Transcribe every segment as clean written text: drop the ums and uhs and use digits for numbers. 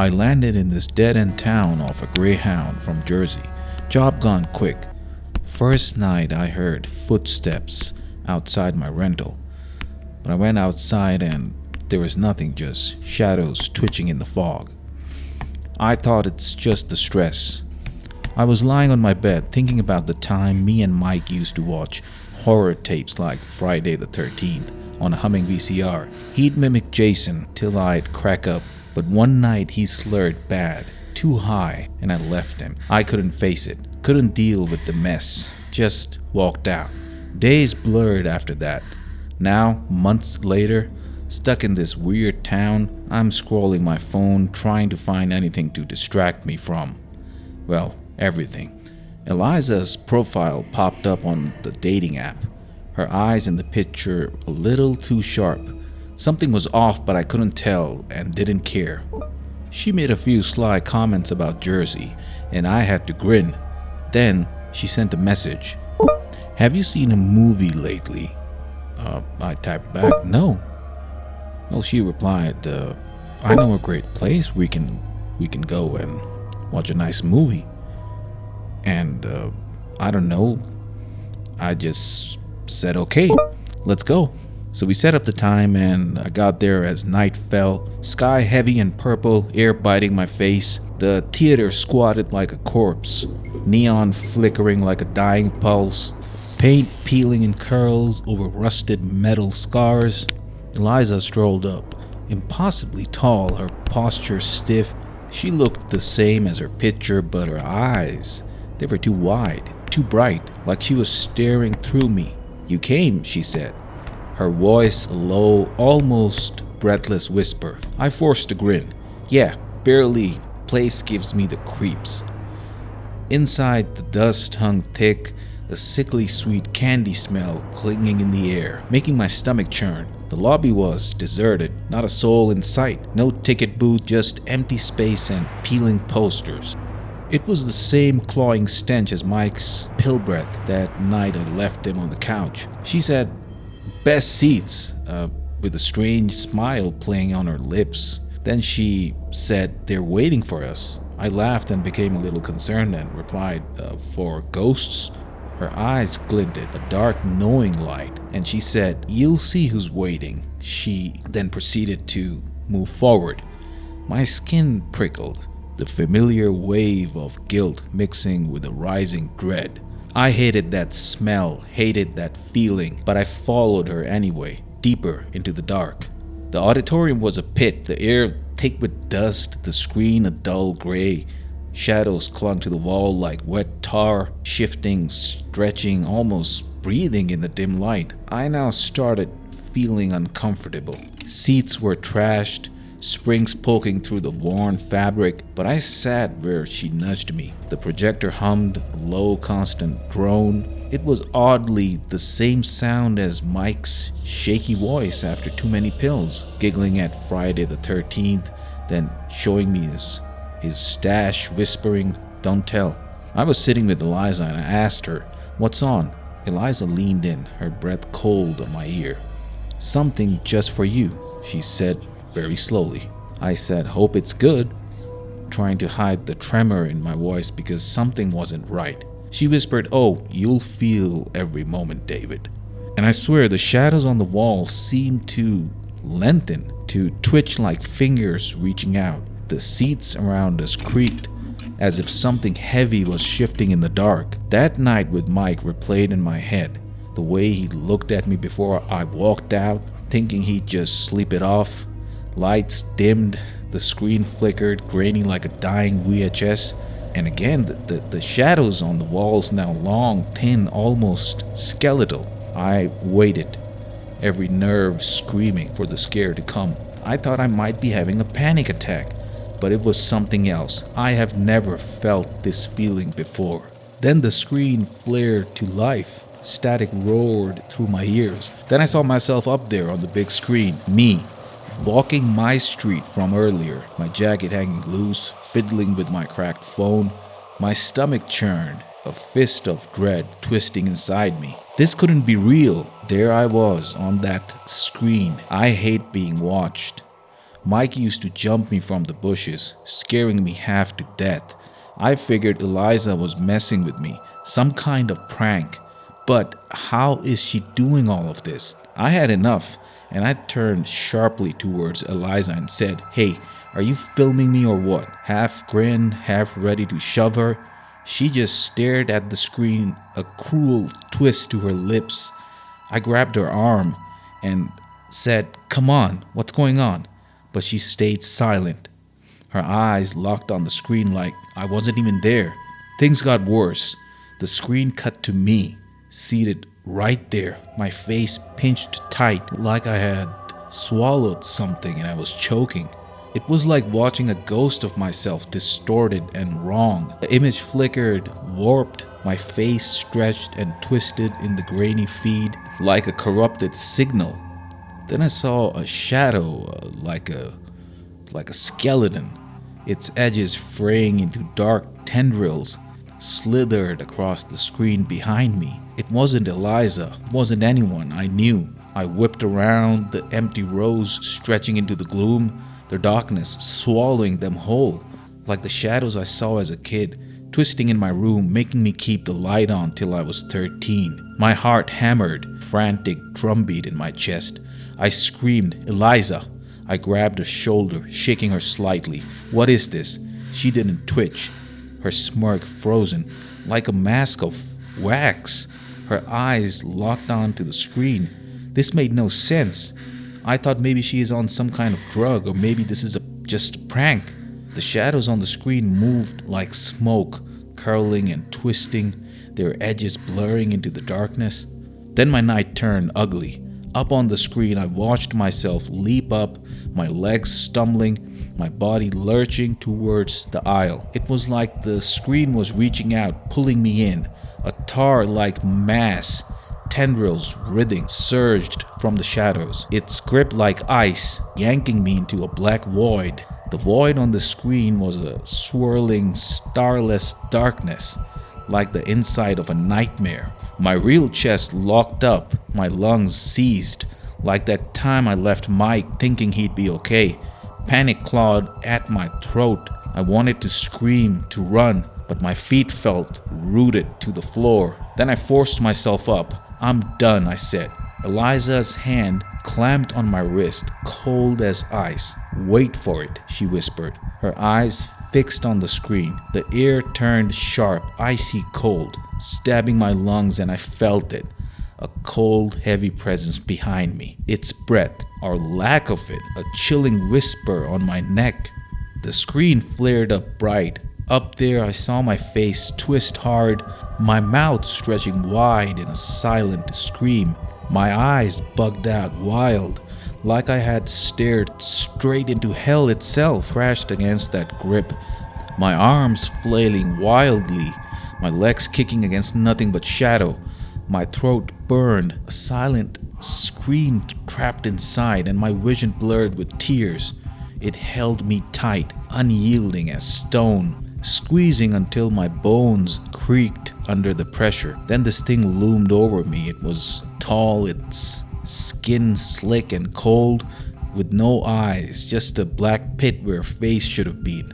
I landed in this dead-end town off a Greyhound from Jersey. Job gone quick. First night I heard footsteps outside my rental. But I went outside and there was nothing, just shadows twitching in the fog. I thought it's just the stress. I was lying on my bed thinking about the time me and Mike used to watch horror tapes like Friday the 13th on a humming VCR. He'd mimic Jason till I'd crack up, but one night he slurred bad, too high, and I left him. I couldn't face it, couldn't deal with the mess, just walked out. Days blurred after that. Now, months later, stuck in this weird town, I'm scrolling my phone trying to find anything to distract me from, well, everything. Eliza's profile popped up on the dating app. Her eyes in the picture a little too sharp. Something was off, but I couldn't tell and didn't care. She made a few sly comments about Jersey, and I had to grin. Then she sent a message. "Have you seen a movie lately?" I typed back, "No." Well, she replied, "I know a great place we can go and watch a nice movie." And I don't know, I just said, "Okay, let's go." So we set up the time and I got there as night fell, sky heavy and purple, air biting my face. The theater squatted like a corpse, neon flickering like a dying pulse, paint peeling in curls over rusted metal scars. Eliza strolled up, impossibly tall, her posture stiff. She looked the same as her picture, but her eyes, they were too wide, too bright, like she was staring through me. "You came," she said, her voice a low, almost breathless whisper. I forced a grin. "Yeah, barely. Place gives me the creeps." Inside, the dust hung thick, a sickly sweet candy smell clinging in the air, making my stomach churn. The lobby was deserted, not a soul in sight, no ticket booth, just empty space and peeling posters. It was the same clawing stench as Mike's pill breath that night I left him on the couch. She said, "Best seats," with a strange smile playing on her lips. Then she said, "They're waiting for us." I laughed and became a little concerned and replied, "For ghosts?" Her eyes glinted, a dark knowing light, and she said, "You'll see who's waiting." She then proceeded to move forward. My skin prickled, the familiar wave of guilt mixing with a rising dread. I hated that smell, hated that feeling, but I followed her anyway, deeper into the dark. The auditorium was a pit, the air thick with dust, the screen a dull gray. Shadows clung to the wall like wet tar, shifting, stretching, almost breathing in the dim light. I now started feeling uncomfortable. Seats were trashed, springs poking through the worn fabric, but I sat where she nudged me. The projector hummed, a low, constant drone. It was oddly the same sound as Mike's shaky voice after too many pills, giggling at Friday the 13th, then showing me his stash, whispering, "Don't tell." I was sitting with Eliza and I asked her, "What's on?" Eliza leaned in, her breath cold on my ear. "Something just for you," she said very slowly. I said, "Hope it's good," trying to hide the tremor in my voice because something wasn't right. She whispered, "Oh, you'll feel every moment, David." And I swear the shadows on the wall seemed to lengthen, to twitch like fingers reaching out. The seats around us creaked, as if something heavy was shifting in the dark. That night with Mike replayed in my head. The way he looked at me before I walked out, thinking he'd just sleep it off. Lights dimmed, the screen flickered, graining like a dying VHS. And again, the shadows on the walls now long, thin, almost skeletal. I waited, every nerve screaming for the scare to come. I thought I might be having a panic attack. But it was something else. I have never felt this feeling before. Then the screen flared to life. Static roared through my ears. Then I saw myself up there on the big screen. Me, walking my street from earlier. My jacket hanging loose, fiddling with my cracked phone. My stomach churned, a fist of dread twisting inside me. This couldn't be real. There I was on that screen. I hate being watched. Mike used to jump me from the bushes, scaring me half to death. I figured Eliza was messing with me, some kind of prank. But how is she doing all of this? I had enough, and I turned sharply towards Eliza and said, "Hey, are you filming me or what?" Half grin, half ready to shove her. She just stared at the screen, a cruel twist to her lips. I grabbed her arm and said, "Come on, what's going on?" But she stayed silent. Her eyes locked on the screen like I wasn't even there. Things got worse. The screen cut to me, seated right there, my face pinched tight like I had swallowed something and I was choking. It was like watching a ghost of myself, distorted and wrong. The image flickered, warped, my face stretched and twisted in the grainy feed like a corrupted signal. Then I saw a shadow, like a skeleton, its edges fraying into dark tendrils, slithered across the screen behind me. It wasn't Eliza, it wasn't anyone I knew. I whipped around, the empty rows stretching into the gloom, their darkness swallowing them whole, like the shadows I saw as a kid, twisting in my room, making me keep the light on till I was 13. My heart hammered, frantic drumbeat in my chest. I screamed, "Eliza!" I grabbed her shoulder, shaking her slightly. "What is this?" She didn't twitch, her smirk frozen, like a mask of wax, her eyes locked onto the screen. This made no sense. I thought maybe she is on some kind of drug, or maybe this is just a prank. The shadows on the screen moved like smoke, curling and twisting, their edges blurring into the darkness. Then my night turned ugly. Up on the screen, I watched myself leap up, my legs stumbling, my body lurching towards the aisle. It was like the screen was reaching out, pulling me in. A tar-like mass, tendrils writhing, surged from the shadows. Its grip like ice, yanking me into a black void. The void on the screen was a swirling, starless darkness, like the inside of a nightmare. My real chest locked up, my lungs seized, like that time I left Mike thinking he'd be okay. Panic clawed at my throat. I wanted to scream, to run, but my feet felt rooted to the floor. Then I forced myself up. "I'm done," I said. Eliza's hand clamped on my wrist, cold as ice. "Wait for it," she whispered, her eyes fixed on the screen. The air turned sharp, icy cold, stabbing my lungs, and I felt it. A cold, heavy presence behind me. Its breath, or lack of it, a chilling whisper on my neck. The screen flared up bright. Up there I saw my face twist hard, my mouth stretching wide in a silent scream. My eyes bugged out wild, like I had stared straight into hell itself, crashed against that grip. My arms flailing wildly, my legs kicking against nothing but shadow. My throat burned, a silent scream trapped inside, and my vision blurred with tears. It held me tight, unyielding as stone, squeezing until my bones creaked under the pressure. Then this thing loomed over me. It was tall, its skin slick and cold, with no eyes, just a black pit where a face should have been.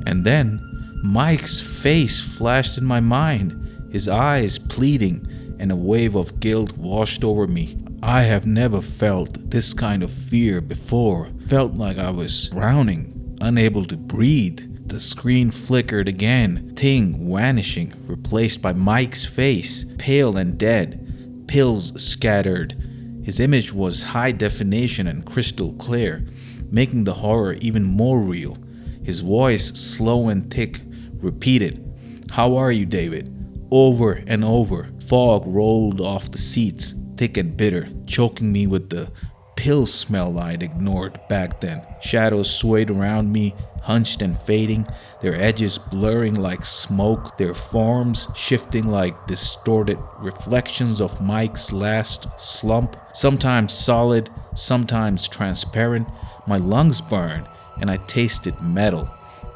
And then Mike's face flashed in my mind, his eyes pleading, and a wave of guilt washed over me. I have never felt this kind of fear before. Felt like I was drowning, unable to breathe. The screen flickered again, thing vanishing, replaced by Mike's face, pale and dead, pills scattered. His image was high definition and crystal clear, making the horror even more real. His voice, slow and thick, repeated, "How are you, David?" Over and over. Fog rolled off the seats, thick and bitter, choking me with the pill smell I'd ignored back then. Shadows swayed around me, hunched and fading, their edges blurring like smoke, their forms shifting like distorted reflections of Mike's last slump, sometimes solid, sometimes transparent. My lungs burned, and I tasted metal,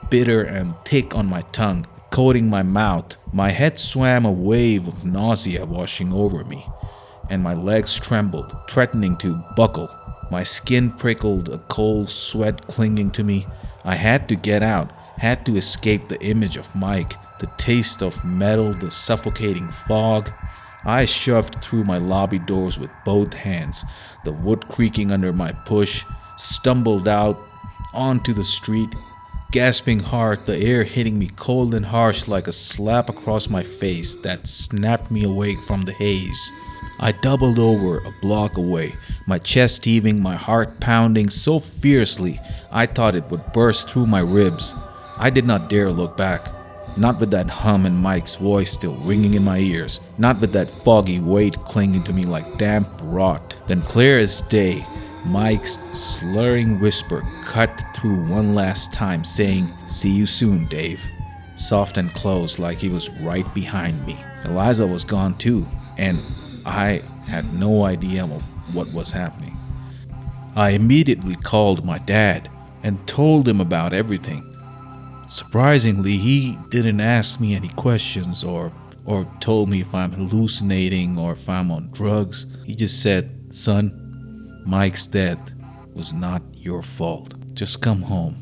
bitter and thick on my tongue, coating my mouth. My head swam, a wave of nausea washing over me, and my legs trembled, threatening to buckle. My skin prickled, a cold sweat clinging to me. I had to get out, had to escape the image of Mike, the taste of metal, the suffocating fog. I shoved through my lobby doors with both hands, the wood creaking under my push, stumbled out onto the street, gasping hard, the air hitting me cold and harsh like a slap across my face that snapped me awake from the haze. I doubled over a block away, my chest heaving, my heart pounding so fiercely I thought it would burst through my ribs. I did not dare look back, not with that hum and Mike's voice still ringing in my ears, not with that foggy weight clinging to me like damp rot. Then clear as day, Mike's slurring whisper cut through one last time, saying, "See you soon, Dave." Soft and close, like he was right behind me. Eliza was gone too, and I had no idea what was happening. I immediately called my dad and told him about everything. Surprisingly, he didn't ask me any questions or told me if I'm hallucinating or if I'm on drugs. He just said, "Son, Mike's death was not your fault. Just come home."